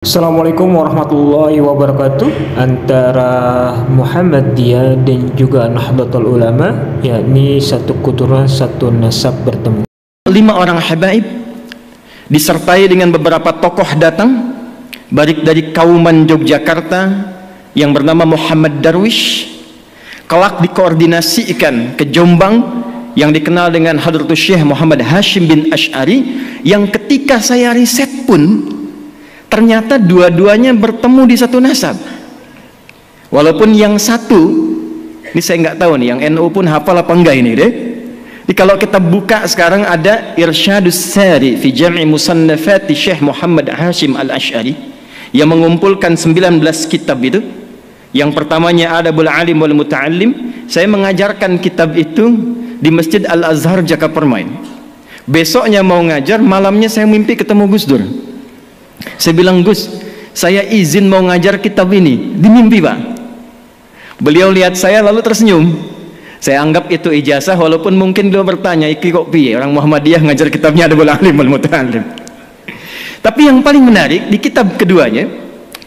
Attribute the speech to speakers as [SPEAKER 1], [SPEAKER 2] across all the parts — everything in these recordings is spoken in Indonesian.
[SPEAKER 1] Assalamualaikum warahmatullahi wabarakatuh. Antara Muhammadiyah dan juga Nahdlatul Ulama, yakni satu keturunan satu nasab bertemu.
[SPEAKER 2] 5 orang habaib disertai dengan beberapa tokoh datang balik dari Kauman Yogyakarta yang bernama Muhammad Darwish, kelak dikoordinasikan ke Jombang yang dikenal dengan Hadratus Syekh Muhammad Hashim bin Asy'ari, yang ketika saya riset pun ternyata dua-duanya bertemu di satu nasab. Walaupun yang satu, ini saya nggak tahu nih, yang NU pun hafal apa enggak ini deh. Jadi kalau kita buka sekarang ada Irsyadus Sari fi Jam'i Musannafati Syekh Muhammad Hashim Al-Asy'ari yang mengumpulkan 19 kitab itu. Yang pertamanya Adabul Alim wal Muta'allim. Saya mengajarkan kitab itu di Masjid Al-Azhar Jakarta Permain. Besoknya mau ngajar, malamnya saya mimpi ketemu Gus Dur. Saya bilang, Gus, saya izin mau ngajar kitab ini di mimpi, Pak. Beliau lihat saya lalu tersenyum. Saya anggap itu ijazah, walaupun mungkin beliau bertanya, iki kok piye orang Muhammadiyah ngajar kitabnya Adabul Alim wal Muta'allim. Tapi yang paling menarik di kitab keduanya,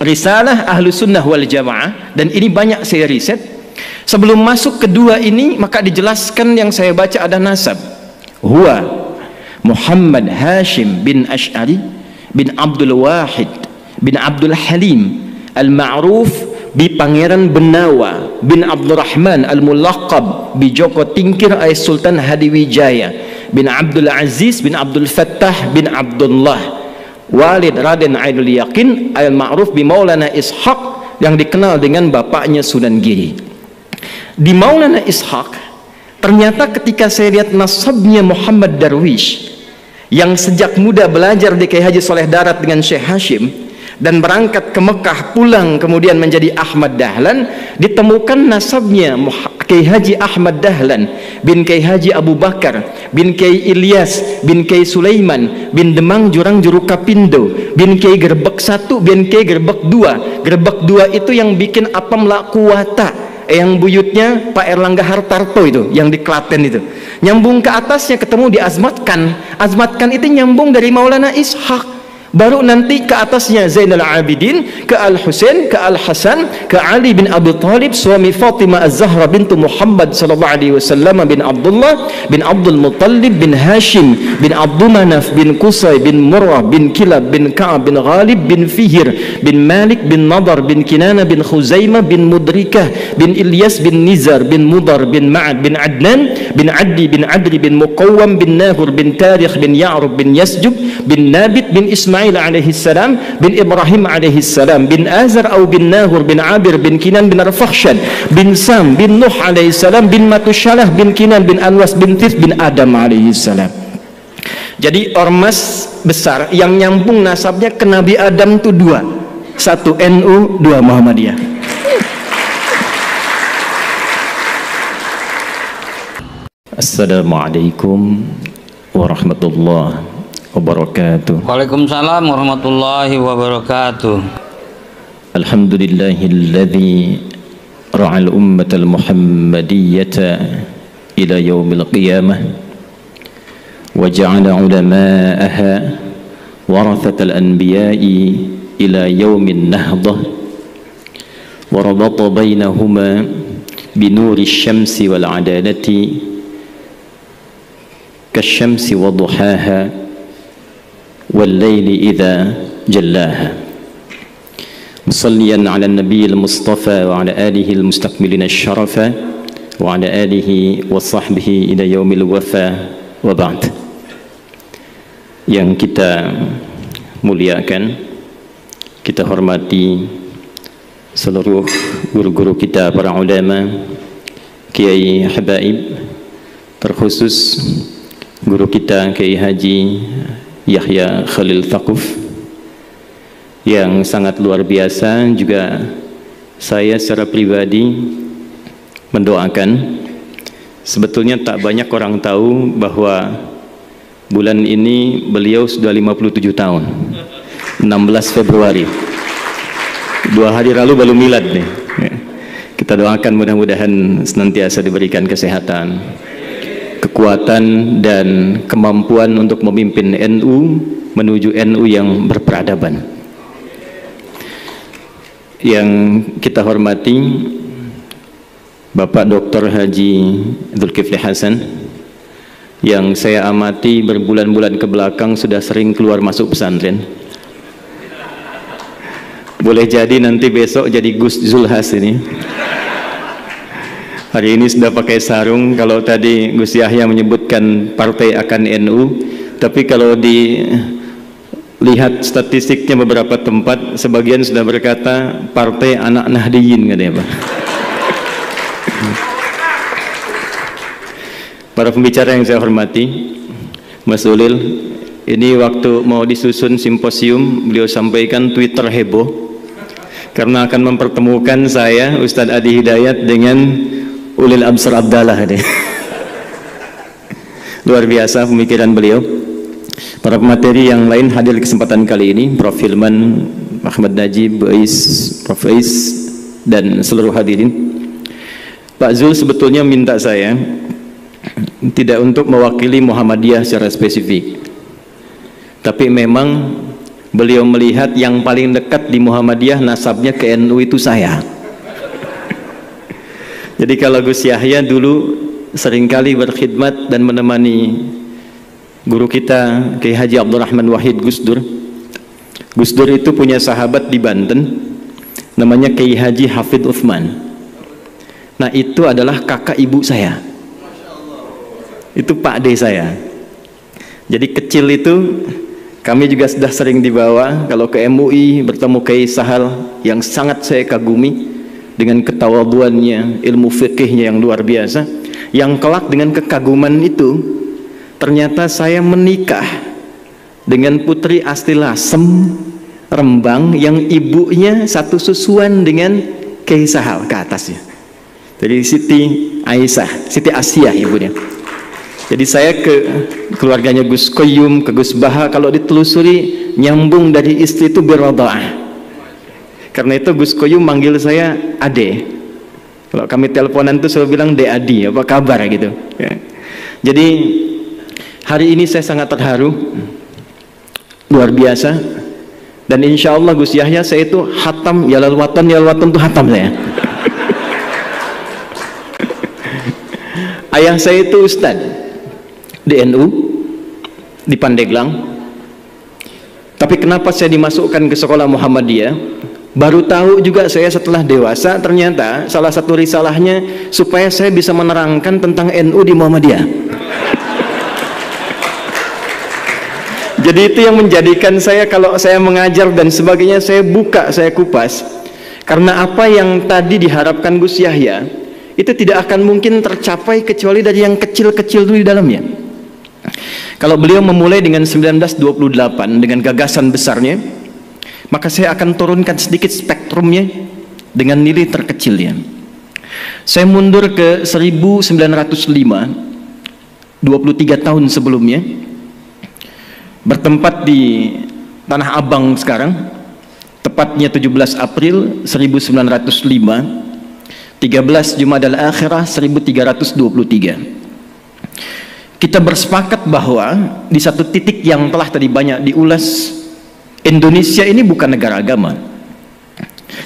[SPEAKER 2] Risalah Ahlus Sunnah wal Jamaah, dan ini banyak saya riset. Sebelum masuk kedua ini, maka dijelaskan yang saya baca ada nasab. Huwa Muhammad Hashim bin Asy'ari bin Abdul Wahid bin Abdul Halim al-ma'ruf bi Pangeran Benawa bin Abdurrahman al-mulaqab bi Joko Tingkir ay Sultan Hadiwijaya bin Abdul Aziz bin Abdul Fattah bin Abdullah Walid Raden Ainul Yakin al-ma'ruf bi Maulana Ishaq, yang dikenal dengan bapaknya Sunan Giri. Di Maulana Ishaq, ternyata ketika saya lihat nasabnya Muhammad Darwish yang sejak muda belajar di Kiai Haji Soleh Darat dengan Syekh Hashim dan berangkat ke Mekah, pulang kemudian menjadi Ahmad Dahlan, ditemukan nasabnya Kiai Haji Ahmad Dahlan bin Kiai Haji Abu Bakar bin Kiai Ilyas bin Kiai Sulaiman bin Demang Jurang Jurukapindo bin Kiai Gerbek 1 bin Kiai Gerbek 2. Gerbek 2 itu yang bikin apam lakuwata, yang buyutnya Pak Erlangga Hartarto itu, yang di Klaten itu. Nyambung ke atasnya ketemu di Azmatkan. Azmatkan itu nyambung dari Maulana Ishaq. Baru nanti ke atasnya Zainal Abidin, ke Al-Husain, ke Al-Hasan, ke Ali bin Abi Thalib, suami Fatimah Az-Zahra bintu Muhammad sallallahu alaihi wasallam, bin Abdullah bin Abdul Muttalib bin Hashim bin Abdul Manaf bin Qusay bin Murrah bin Kilab bin Ka'ab bin Ghalib bin Fihir bin Malik bin Nadar bin Kinana bin Khuzaimah bin Mudrikah bin Ilyas bin Nizar bin Mudar bin Ma'ad bin Adnan bin Addi bin Adli bin Muqawwam bin Nahur bin Tarikh bin Ya'rub bin Yasjub bin Nabit bin Ismail alaihi salam bin Ibrahim alaihi salam bin Azar au bin Nahur bin Abir bin Kinan bin Arfakhshad bin Sam bin Nuh alaihi salam bin Matushalah bin Kinan bin Anwas bin Tif bin Adam alaihi salam. Jadi ormas besar yang nyambung nasabnya ke Nabi Adam itu 2, 1 NU, 2 Muhammadiyah. Assalamualaikum warahmatullahi wabarakatuh.
[SPEAKER 3] Waalaikumsalam warahmatullahi wabarakatuh.
[SPEAKER 2] Alhamdulillahilladzi ra'al ummatal muhammadiyyata ila yaumil qiyamah wa ja'ala ulama'aha warathatal anbiya'i ila yaumin nahdah wa rabata bainahuma binuri syamsi wal adalati kasyamsi wa duhaha والليل إذا جلاها مصليا على النبي المصطفى وعلى آله المستكملين الشرف وعلى آله وصحبه إلى يوم الوفاء وبعد. Yang kita muliakan, kita hormati seluruh guru-guru kita, para ulama, kiai habaib, terkhusus guru kita Kiai Haji Yahya Khalil Thaquf yang sangat luar biasa. Juga saya secara pribadi mendoakan, sebetulnya tak banyak orang tahu bahwa bulan ini beliau sudah 57 tahun, 16 Februari, 2 hari lalu baru milad nih. Kita doakan mudah-mudahan senantiasa diberikan kesehatan, kekuatan dan kemampuan untuk memimpin NU menuju NU yang berperadaban. Yang kita hormati Bapak Dr. Haji Zulkifli Hasan, yang saya amati berbulan-bulan ke belakang sudah sering keluar masuk pesantren. Boleh jadi nanti besok jadi Gus Zulhas ini. Hari ini sudah pakai sarung. Kalau tadi Gus Yahya menyebutkan partai akan NU, tapi kalau dilihat statistiknya beberapa tempat, sebagian sudah berkata partai anak Nahdiyin, katanya Pak. Para pembicara yang saya hormati, Mas Ulil, ini waktu mau disusun simposium, beliau sampaikan Twitter heboh karena akan mempertemukan saya, Ustadz Adi Hidayat, dengan Ulil Absar Abdallah. Luar biasa pemikiran beliau. Para pemateri yang lain hadir di kesempatan kali ini, Prof. Hilman, Ahmad Najib, Prof. Ais, dan seluruh hadirin. Pak Zul sebetulnya minta saya tidak untuk mewakili Muhammadiyah secara spesifik, tapi memang beliau melihat yang paling dekat di Muhammadiyah nasabnya ke NU itu saya. Jadi kalau Gus Yahya dulu seringkali berkhidmat dan menemani guru kita Kiai Haji Abdurrahman Wahid Gus Dur. Gus Dur itu punya sahabat di Banten namanya Kiai Haji Hafid Uthman. Nah, itu adalah kakak ibu saya. Itu Pak D saya. Jadi kecil itu kami juga sudah sering dibawa kalau ke MUI bertemu Kiai Sahal yang sangat saya kagumi dengan ketawaduannya, ilmu fikihnya yang luar biasa. Yang kelak dengan kekaguman itu ternyata saya menikah dengan Putri Asti Lasem Rembang yang ibunya satu susuan dengan Kiai Sahal ke atasnya. Jadi Siti Aisyah, Siti Asia ibunya. Jadi saya ke keluarganya Gus Koyum, ke Gus Baha, kalau ditelusuri nyambung dari istri itu biradha'ah. Karena itu Gus Koyum manggil saya Ade. Kalau kami teleponan tuh selalu bilang De Adi, apa kabar gitu. Ya. Jadi hari ini saya sangat terharu, luar biasa. Dan insya Allah Gus Yahya saya itu hatam Yalal Watan tuh hatam saya. Ayah saya itu Ustadz di NU di Pandeglang. Tapi kenapa saya dimasukkan ke sekolah Muhammadiyah? Baru tahu juga saya setelah dewasa, ternyata salah satu risalahnya supaya saya bisa menerangkan tentang NU di Muhammadiyah. Jadi itu yang menjadikan saya kalau saya mengajar dan sebagainya, saya buka, saya kupas. Karena apa yang tadi diharapkan Gus Yahya itu tidak akan mungkin tercapai kecuali dari yang kecil-kecil dulu di dalamnya. Kalau beliau memulai dengan 1928 dengan gagasan besarnya, maka saya akan turunkan sedikit spektrumnya dengan nilai terkecilnya. Saya mundur ke 1905, 23 tahun sebelumnya, bertempat di Tanah Abang sekarang, tepatnya 17 April 1905, 13 Jumadal Akhirah 1323. Kita bersepakat bahwa di satu titik yang telah tadi banyak diulas, Indonesia ini bukan negara agama,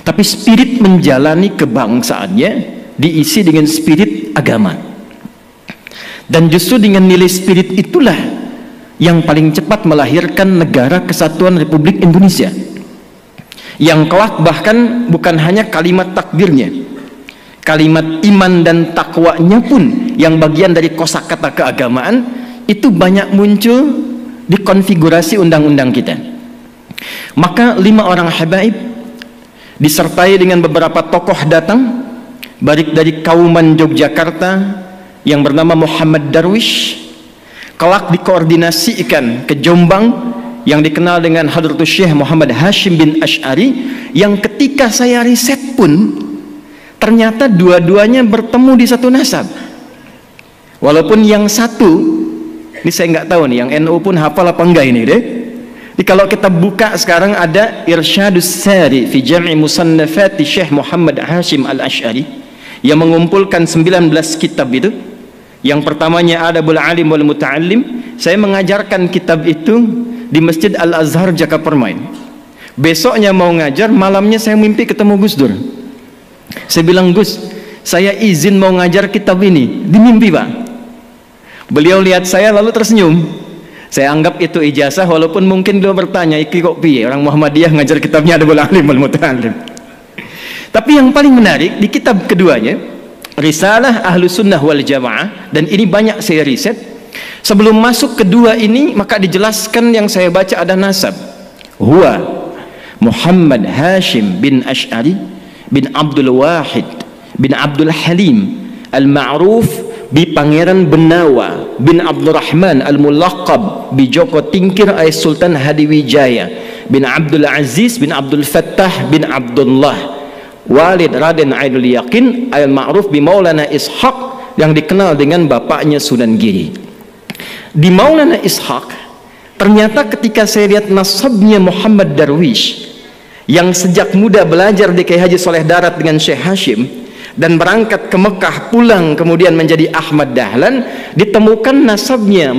[SPEAKER 2] tapi spirit menjalani kebangsaannya diisi dengan spirit agama. Dan justru dengan nilai spirit itulah yang paling cepat melahirkan negara kesatuan Republik Indonesia, yang kelak bahkan bukan hanya kalimat takbirnya, kalimat iman dan takwanya pun yang bagian dari kosakata keagamaan itu banyak muncul di konfigurasi undang-undang kita. Maka 5 orang habaib disertai dengan beberapa tokoh datang baik dari Kauman Yogyakarta yang bernama Muhammad Darwish, kelak dikoordinasikan ke Jombang yang dikenal dengan Hadratus Syekh Muhammad Hashim bin Asy'ari, yang ketika saya riset pun ternyata dua-duanya bertemu di satu nasab. Walaupun yang satu, ini saya nggak tahu nih, yang NU pun hafal apa enggak ini deh. Jadi kalau kita buka sekarang ada Irsyadus Sari fi Jam'i Musannafati Syekh Muhammad Hashim Al-Asy'ari yang mengumpulkan 19 kitab itu. Yang pertamanya Adabul Alim wal Muta'allim. Saya mengajarkan kitab itu di Masjid Al-Azhar Jakapermain. Besoknya mau ngajar, malamnya saya mimpi ketemu Gus Dur. Saya bilang, Gus, saya izin mau ngajar kitab ini. Di mimpi, Pak. Beliau lihat saya lalu tersenyum. Saya anggap itu ijazah, walaupun mungkin beliau bertanya, iki kok piye orang Muhammadiyah ngajar kitabnya ada alim wal muta'allim. Tapi yang paling menarik di kitab keduanya, Risalah Ahlus Sunnah wal Jamaah, dan ini banyak saya riset. Sebelum masuk kedua ini, maka dijelaskan yang saya baca ada nasab. Huwa Muhammad Hashim bin Ash'ari bin Abdul Wahid bin Abdul Halim al-ma'ruf bi Pangeran Benawa bin Abdurrahman al-mulaqab bi Joko Tingkir ay Sultan Hadiwijaya bin Abdul Aziz bin Abdul Fattah bin Abdullah Walid Raden Ainul Yakin al-ma'ruf bi Maulana Ishaq, yang dikenal dengan bapaknya Sunan Giri. Di Maulana Ishaq, ternyata ketika saya lihat nasabnya Muhammad Darwish yang sejak muda belajar di Kiai Haji Soleh Darat dengan Syekh Hashim dan berangkat ke Mekah, pulang kemudian menjadi Ahmad Dahlan, ditemukan nasabnya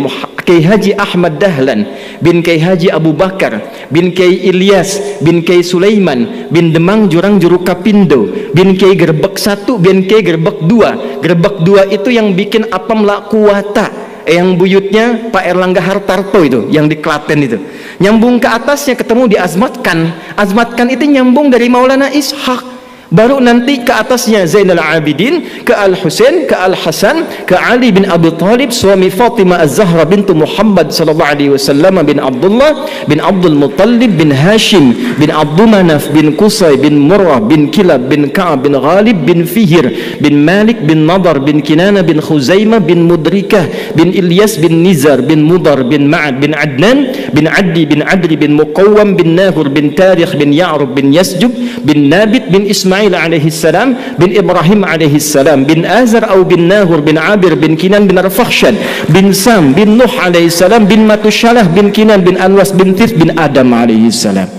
[SPEAKER 2] Kiai Haji Ahmad Dahlan bin Kiai Haji Abu Bakar bin Kiai Ilyas bin Kiai Sulaiman bin Demang Jurang Jurukapindo bin Kiai Gerbek 1 bin Kiai Gerbek 2. Gerbek 2 itu yang bikin apem la kuwata, yang buyutnya Pak Erlangga Hartarto itu, yang di Klaten itu. Nyambung ke atasnya ketemu di Azmatkan. Azmatkan itu nyambung dari Maulana Ishaq. Baru nanti ke atasnya Zainal Abidin, ke Al-Husain, ke Al-Hasan, ke Ali bin Abi Thalib, suami Fatimah Az-Zahra bintu Muhammad sallallahu alaihi wasallam bin Abdullah bin Abdul Muttalib bin Hashim bin Abdul Manaf bin Qusay bin Murrah bin Kilab bin Ka'ab bin Ghalib bin Fihir bin Malik bin Nadar bin Kinana bin Khuzaimah bin Mudrikah bin Ilyas bin Nizar bin Mudar bin Ma'ad bin Adnan bin Addi bin Adri bin Muqawwam bin Nahur bin Tarikh bin Ya'rub bin Yasjub bin Nabit bin Ismail alaihi salam bin Ibrahim alaihi salam bin Azar atau bin Nahur bin Abir bin Kinan bin Arfakhshad bin Sam bin Nuh alaihi salam bin Matushalah bin Kinan bin Anwas bin Tif bin Adam alaihi salam.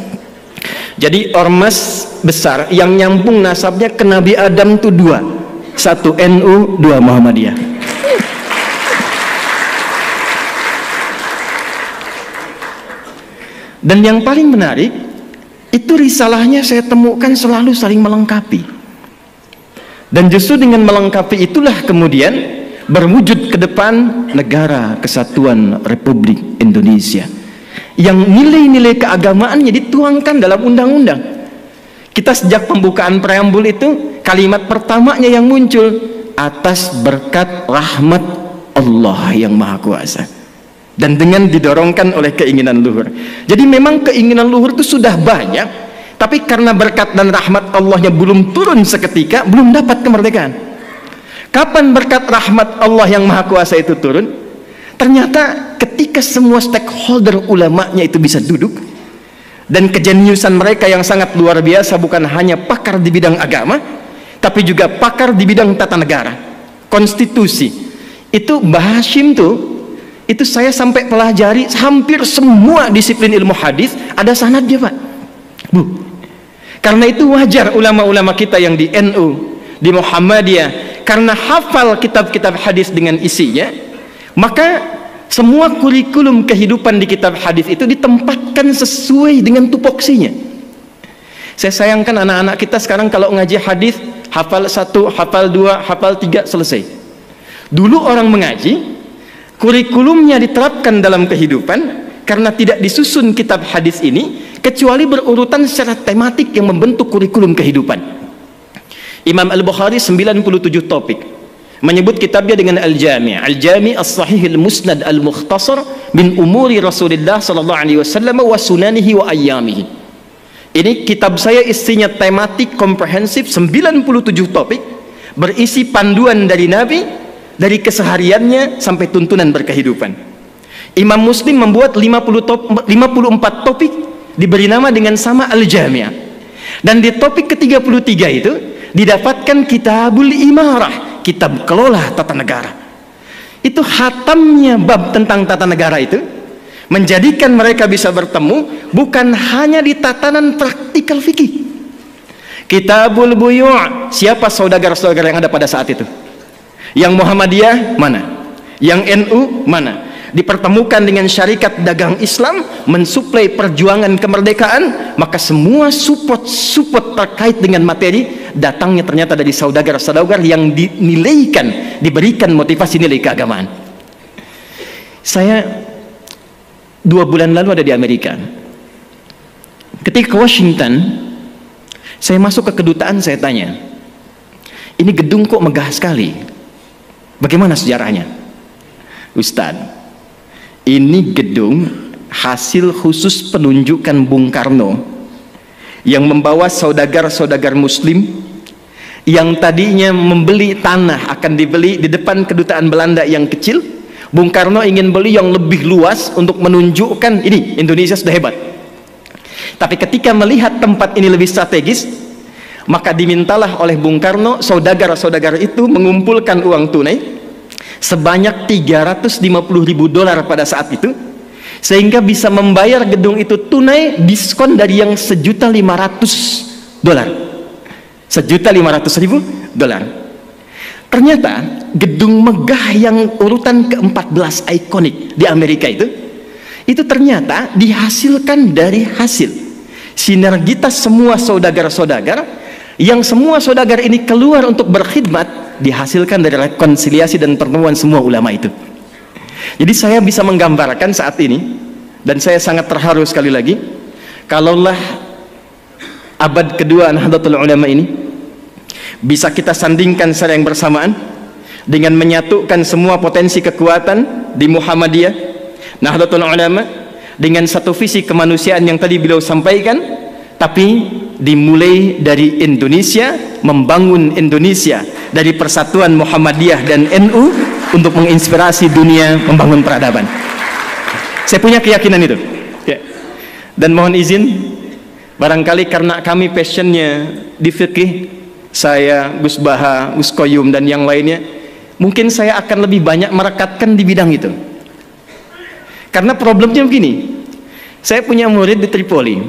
[SPEAKER 2] Jadi ormas besar yang nyambung nasabnya ke Nabi Adam itu dua, satu NU, dua Muhammadiyah. Dan yang paling menarik itu risalahnya saya temukan selalu saling melengkapi, dan justru dengan melengkapi itulah kemudian berwujud ke depan Negara Kesatuan Republik Indonesia yang nilai-nilai keagamaannya dituangkan dalam undang-undang. Kita sejak pembukaan preambul itu kalimat pertamanya yang muncul, atas berkat rahmat Allah yang Maha Kuasa, dan dengan didorongkan oleh keinginan luhur. Jadi memang keinginan luhur itu sudah banyak, tapi karena berkat dan rahmat Allahnya belum turun seketika, belum dapat kemerdekaan. Kapan berkat rahmat Allah yang Maha Kuasa itu turun? Ternyata ketika semua stakeholder ulamanya itu bisa duduk, dan kejeniusan mereka yang sangat luar biasa, bukan hanya pakar di bidang agama, tapi juga pakar di bidang tata negara, konstitusi. Itu Mbah Hashim tuh, itu saya sampai pelajari hampir semua disiplin ilmu hadis ada sanadnya, Pak. Bu. Karena itu wajar ulama-ulama kita yang di NU, di Muhammadiyah, karena hafal kitab-kitab hadis dengan isinya, maka semua kurikulum kehidupan di kitab hadis itu ditempatkan sesuai dengan tupoksinya. Saya sayangkan anak-anak kita sekarang kalau ngaji hadis hafal 1, hafal 2, hafal 3, selesai. Dulu orang mengaji kurikulumnya diterapkan dalam kehidupan karena tidak disusun kitab hadis ini kecuali berurutan secara tematik yang membentuk kurikulum kehidupan. Imam Al-Bukhari 97 topik, menyebut kitabnya dengan Al-Jami', Al-Jami' As-Sahih Al-Musnad Al-Mukhtasar min umuri Rasulullah sallallahu alaihi wasallam wa sunanihi wa ayyamihi. Ini kitab saya isinya tematik komprehensif, 97 topik, berisi panduan dari Nabi, dari kesehariannya sampai tuntunan berkehidupan. Imam Muslim membuat 54 topik, diberi nama dengan sama Al-Jami'. Dan di topik ke-33 itu didapatkan Kitabul Imarah, kitab kelola tata negara. Itu hatamnya bab tentang tata negara itu menjadikan mereka bisa bertemu bukan hanya di tatanan praktikal fikih. Kitabul Buyu', siapa saudagar-saudagar yang ada pada saat itu? Yang Muhammadiyah mana? Yang NU mana? dipertemukan dengan syarikat dagang Islam, mensuplai perjuangan kemerdekaan, maka semua support terkait dengan materi datangnya ternyata dari saudagar-saudagar yang diberikan motivasi nilai keagamaan. Saya 2 bulan lalu ada di Amerika. Ketika ke Washington, saya masuk ke kedutaan, saya tanya, ini gedung kok megah sekali, bagaimana sejarahnya? Ustadz, ini gedung hasil khusus penunjukan Bung Karno yang membawa saudagar-saudagar muslim yang tadinya membeli tanah akan dibeli di depan kedutaan Belanda yang kecil. Bung Karno ingin beli yang lebih luas untuk menunjukkan ini Indonesia sudah hebat. Tapi ketika melihat tempat ini lebih strategis, maka dimintalah oleh Bung Karno saudagar-saudagar itu mengumpulkan uang tunai sebanyak $350.000 pada saat itu, sehingga bisa membayar gedung itu tunai, diskon dari yang $1.500.000. $1.500.000. Ternyata gedung megah yang urutan ke-14 ikonik di Amerika itu ternyata dihasilkan dari hasil sinergitas semua saudagar-saudagar, yang semua saudagar ini keluar untuk berkhidmat, dihasilkan dari rekonsiliasi dan pertemuan semua ulama itu. Jadi saya bisa menggambarkan saat ini, dan saya sangat terharu sekali lagi, kalaulah abad kedua Nahdlatul Ulama ini bisa kita sandingkan secara yang bersamaan dengan menyatukan semua potensi kekuatan di Muhammadiyah, Nahdlatul Ulama, dengan satu visi kemanusiaan yang tadi beliau sampaikan, tapi dimulai dari Indonesia, membangun Indonesia dari persatuan Muhammadiyah dan NU untuk menginspirasi dunia membangun peradaban. Saya punya keyakinan itu ya. Dan mohon izin, barangkali karena kami passionnya di fikih, saya, Gus Baha, Gus Koyum dan yang lainnya, mungkin saya akan lebih banyak merekatkan di bidang itu. Karena problemnya begini, saya punya murid di Tripoli,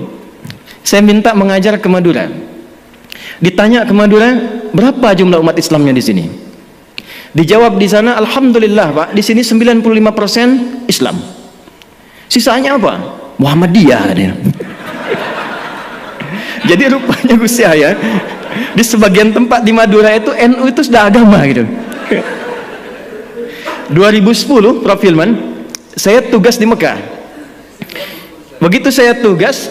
[SPEAKER 2] saya minta mengajar ke Madura. Ditanya ke Madura, berapa jumlah umat Islamnya di sini? Dijawab di sana, alhamdulillah Pak, di sini 95% Islam. Sisanya apa? Muhammadiyah dia. Jadi rupanya Gus Yahya, di sebagian tempat di Madura itu NU itu sudah agama gitu. 2010 Prof. Hilman, saya tugas di Mekah. Begitu saya tugas,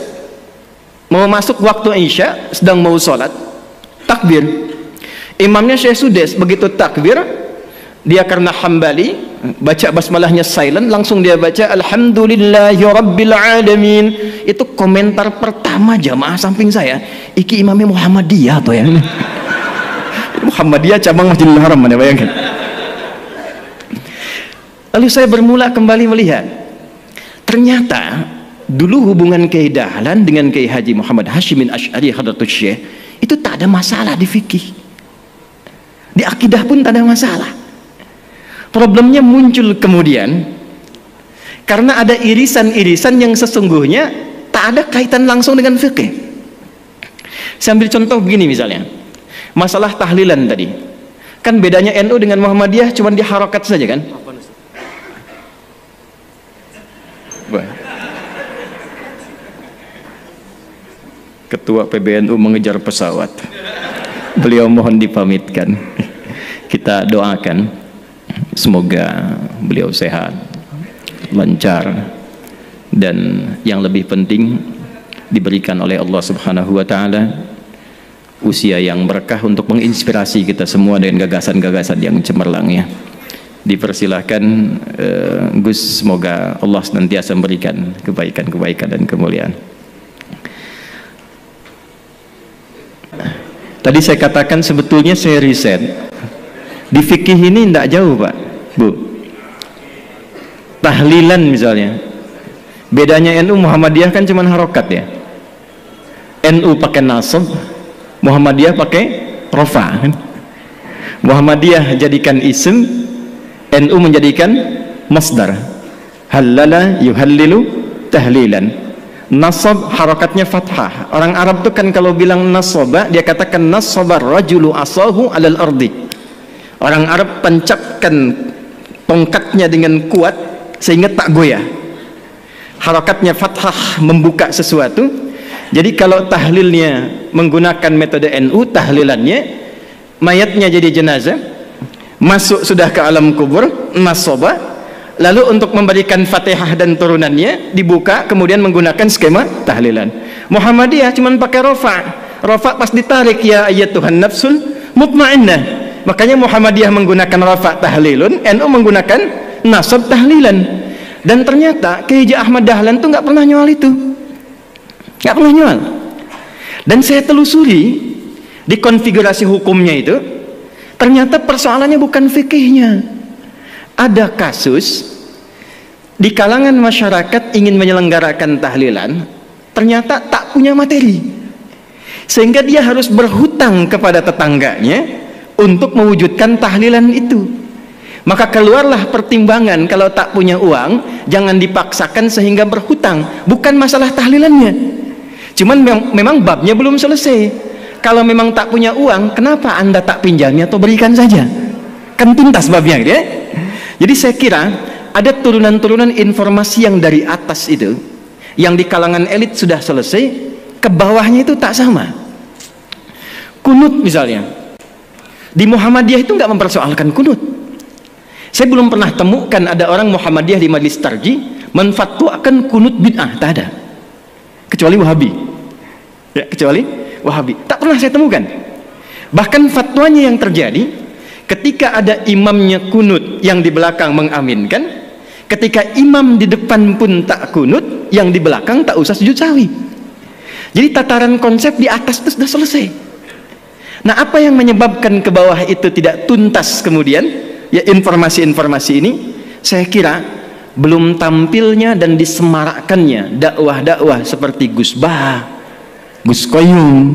[SPEAKER 2] mau masuk waktu Isya, sedang mau sholat, takbir. Imamnya Syekh Sudes, begitu takbir, dia karena Hambali, baca basmalahnya silent, langsung dia baca Alhamdulillahi Rabbil Alamin. Itu komentar pertama jamaah samping saya, iki imamnya Muhammadiyah atau ya? Muhammadiyah cabang Masjidil Haram, mana bayangkan. Lalu saya bermula kembali melihat, ternyata dulu hubungan Kiai Dahlan dengan Kiai Haji Muhammad Hashimin Asy'ari Hadratus Syekh itu tak ada masalah di fikih, di akidah pun tak ada masalah. Problemnya muncul kemudian karena ada irisan-irisan yang sesungguhnya tak ada kaitan langsung dengan fikih. Saya ambil contoh begini misalnya, masalah tahlilan tadi, kan bedanya NU dengan Muhammadiyah cuma di harokat saja kan. Ketua PBNU mengejar pesawat, beliau mohon dipamitkan. Kita doakan semoga beliau sehat, lancar, dan yang lebih penting diberikan oleh Allah Subhanahu wa Ta'ala usia yang berkah untuk menginspirasi kita semua dengan gagasan-gagasan yang cemerlang ya. Dipersilahkan Gus, semoga Allah senantiasa memberikan kebaikan-kebaikan dan kemuliaan. Tadi saya katakan sebetulnya saya riset di fikih ini tidak jauh Pak Bu. Tahlilan misalnya, bedanya NU Muhammadiyah kan cuma harokat ya. NU pakai nasab, Muhammadiyah pakai rofa. Muhammadiyah jadikan isim, NU menjadikan masdar. Halala yuhallilu tahlilan. Nasab harokatnya fathah. Orang Arab tuh kan kalau bilang nasaba, dia katakan nasabar rajulu asahu alal ardi. Orang Arab tancapkan tongkatnya dengan kuat sehingga tak goyah. Harakatnya fathah membuka sesuatu. Jadi kalau tahlilnya menggunakan metode NU, tahlilannya mayatnya jadi jenazah, masuk sudah ke alam kubur, nasabah, lalu untuk memberikan Fatihah dan turunannya dibuka, kemudian menggunakan skema tahlilan. Muhammadiyah cuma pakai rafa pas ditarik, ya ayyatuhan nafsul mutmainnah. Makanya Muhammadiyah menggunakan rafa tahlilun, NU menggunakan nasab tahlilan. Dan ternyata Kiai Haji Ahmad Dahlan tuh nggak pernah nyual itu, nggak pernah nyual. Dan saya telusuri di konfigurasi hukumnya itu, ternyata persoalannya bukan fikihnya. Ada kasus di kalangan masyarakat ingin menyelenggarakan tahlilan, ternyata tak punya materi, sehingga dia harus berhutang kepada tetangganya untuk mewujudkan tahlilan itu. Maka keluarlah pertimbangan, kalau tak punya uang jangan dipaksakan sehingga berhutang. Bukan masalah tahlilannya, cuman memang babnya belum selesai. Kalau memang tak punya uang, kenapa Anda tak pinjami atau berikan saja, kan tuntas babnya gitu ya. Jadi saya kira ada turunan-turunan informasi yang dari atas itu, yang di kalangan elit sudah selesai, ke bawahnya itu tak sama. Kunut misalnya, di Muhammadiyah itu nggak mempersoalkan kunut. Saya belum pernah temukan ada orang Muhammadiyah di Majelis Tarji menfatwakan kunut bid'ah, tak ada, kecuali Wahabi ya, kecuali Wahabi, tak pernah saya temukan. Bahkan fatwanya yang terjadi ketika ada imamnya kunut, yang di belakang mengaminkan. Ketika imam di depan pun tak kunut, yang di belakang tak usah sujud sahwi. Jadi tataran konsep di atas itu sudah selesai. Nah, apa yang menyebabkan ke bawah itu tidak tuntas kemudian? Ya, informasi-informasi ini saya kira belum tampilnya dan disemarakkannya dakwah-dakwah seperti Gus Bah, Gus Koyum.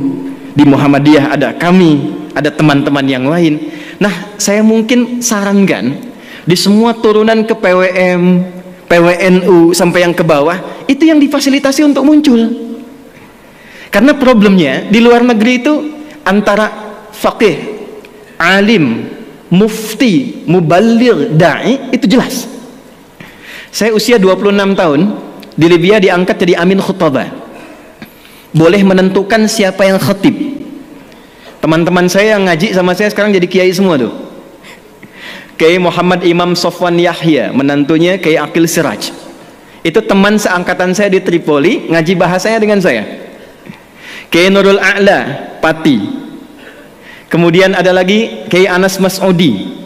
[SPEAKER 2] Di Muhammadiyah ada kami, ada teman-teman yang lain. Nah, saya mungkin sarankan di semua turunan ke PWM, PWNU sampai yang ke bawah, itu yang difasilitasi untuk muncul. Karena problemnya di luar negeri itu antara faqih, alim, mufti, muballigh, da'i, itu jelas. Saya usia 26 tahun di Libya diangkat jadi amin khutbah, boleh menentukan siapa yang khatib. Teman-teman saya yang ngaji sama saya sekarang jadi kiai semua tuh. Kiai Muhammad Imam Sofwan Yahya, menantunya Kiai Aqil Siraj, itu teman seangkatan saya di Tripoli, ngaji bahasanya dengan saya. Kiai Nurul A'la, Pati. Kemudian ada lagi Kiai Anas Mas'udi,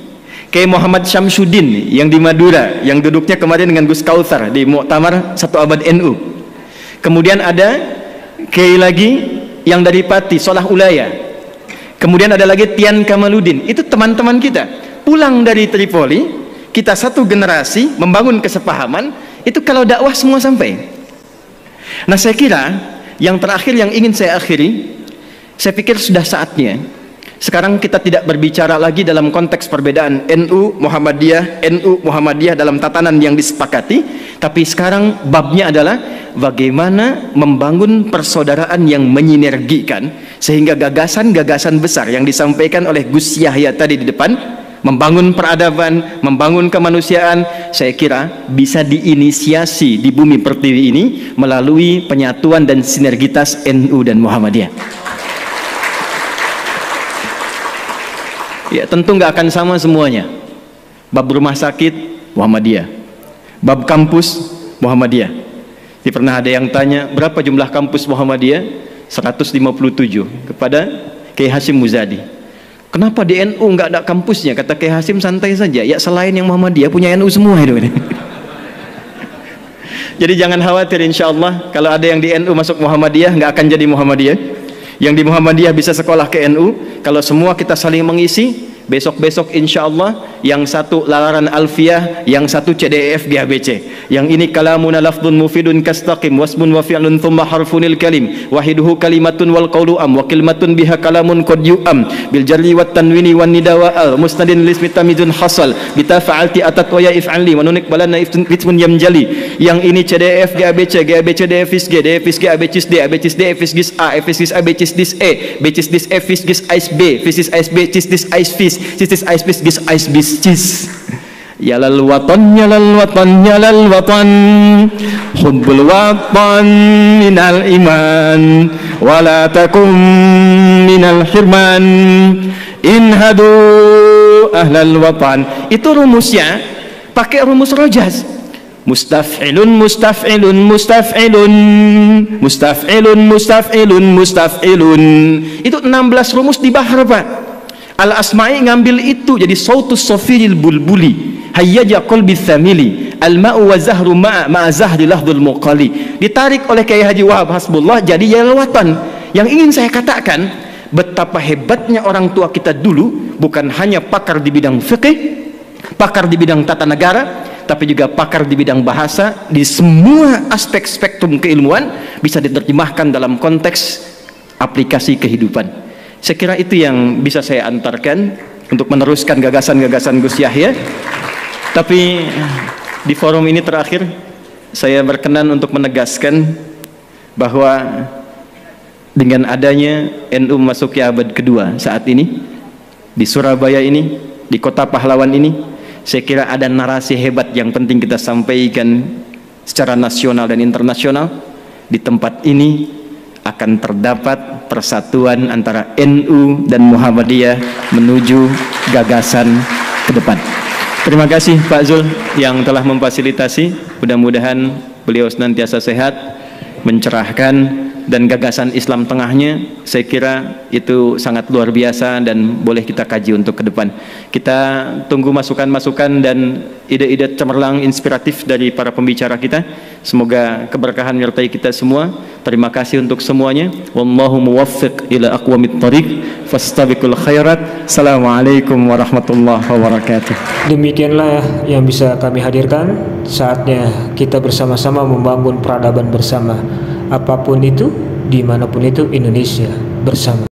[SPEAKER 2] Kiai Muhammad Syamsuddin yang di Madura, yang duduknya kemarin dengan Gus Kautsar di Muktamar 1 Abad NU. Kemudian ada Kiai lagi yang dari Pati, Solah Ulaya. Kemudian ada lagi Tian Kamaludin. Itu teman-teman kita pulang dari Tripoli, kita satu generasi membangun kesepahaman. Itu kalau dakwah semua sampai. Nah, saya kira yang terakhir yang ingin saya akhiri, saya pikir sudah saatnya sekarang kita tidak berbicara lagi dalam konteks perbedaan NU Muhammadiyah dalam tatanan yang disepakati, tapi sekarang babnya adalah bagaimana membangun persaudaraan yang menyinergikan, sehingga gagasan-gagasan besar yang disampaikan oleh Gus Yahya tadi di depan, membangun peradaban, membangun kemanusiaan, saya kira bisa diinisiasi di bumi pertiwi ini melalui penyatuan dan sinergitas NU dan Muhammadiyah. Ya, tentu nggak akan sama semuanya. Bab rumah sakit Muhammadiyah, bab kampus Muhammadiyah. Jadi pernah ada yang tanya berapa jumlah kampus Muhammadiyah? 157 kepada Kiai Hasyim Muzadi. Kenapa di NU nggak ada kampusnya? Kata Kiai Hasyim, santai saja. Ya, selain yang Muhammadiyah punya NU semua itu. Jadi jangan khawatir, insya Allah kalau ada yang di NU masuk Muhammadiyah nggak akan jadi Muhammadiyah. Yang di Muhammadiyah bisa sekolah ke NU. Kalau semua kita saling mengisi, besok-besok insya Allah yang satu lalaran alfiyah, yang satu CDEF GHBC, yang ini kalamuna lafdun mufidun kastaqim wasmun wa fi'lun thumma harfunil kalim wahiduhu kalimatun wal qawlu am wa kalimatun biha kalamun qad yu'am bil jarri wat tanwini wan nida wa al musnadin lismi tamizun hasal bita fa'alti atat wa ya if'ali wa nunik balana ismun yamjali. Yang ini CDEF GHBC, GHBC DFIS G, DFIS G ABCIS D, ABCIS D FIS GIS A, FIS GIS ABCIS DIS E, BCIS DIS F FIS GIS AIS B, FIS GIS AIS B, CIS DIS AIS FIS, CIS DIS AIS FIS GIS AIS BIS CIS. Yalal watan, yalal watan, yalal watan, hubbul watan minal iman, wala takum minal hirman, inhadu ahlal watan. Itu rumusnya pakai rumus rojaz. Mustaf'ilun, mustaf'ilun, mustaf'ilun, mustaf'ilun, mustaf'ilun, mustaf'ilun. Itu 16 rumus di bahar, Pak. Al-Asma'i ngambil itu jadi sautus sofiril bulbuli, hayyaja qalbi thamili, al-ma'u wa zahru ma'a zahri lahdul muqali. Ditarik oleh Kiai Haji Wahab Hasbullah jadi yalwatan. Yang ingin saya katakan, betapa hebatnya orang tua kita dulu, bukan hanya pakar di bidang fikih, pakar di bidang tata negara, tapi juga pakar di bidang bahasa. Di semua aspek spektrum keilmuan bisa diterjemahkan dalam konteks aplikasi kehidupan. Saya kira itu yang bisa saya antarkan untuk meneruskan gagasan-gagasan Gus Yahya. Tapi di forum ini terakhir saya berkenan untuk menegaskan bahwa dengan adanya NU memasuki abad kedua saat ini di Surabaya ini, di kota pahlawan ini, saya kira ada narasi hebat yang penting kita sampaikan secara nasional dan internasional. Di tempat ini akan terdapat persatuan antara NU dan Muhammadiyah menuju gagasan ke depan. Terima kasih Pak Zul yang telah memfasilitasi. Mudah-mudahan beliau senantiasa sehat, mencerahkan, dan gagasan Islam tengahnya saya kira itu sangat luar biasa dan boleh kita kaji untuk ke depan. Kita tunggu masukan-masukan dan ide-ide cemerlang inspiratif dari para pembicara kita. Semoga keberkahan menyertai kita semua. Terima kasih untuk semuanya. Wallahu muwaffiq ila aqwamit thariq, fastabiqul khairat. Assalamualaikum warahmatullahi wabarakatuh.
[SPEAKER 1] Demikianlah yang bisa kami hadirkan. Saatnya kita bersama-sama membangun peradaban bersama. Apapun itu, dimanapun itu, Indonesia bersama.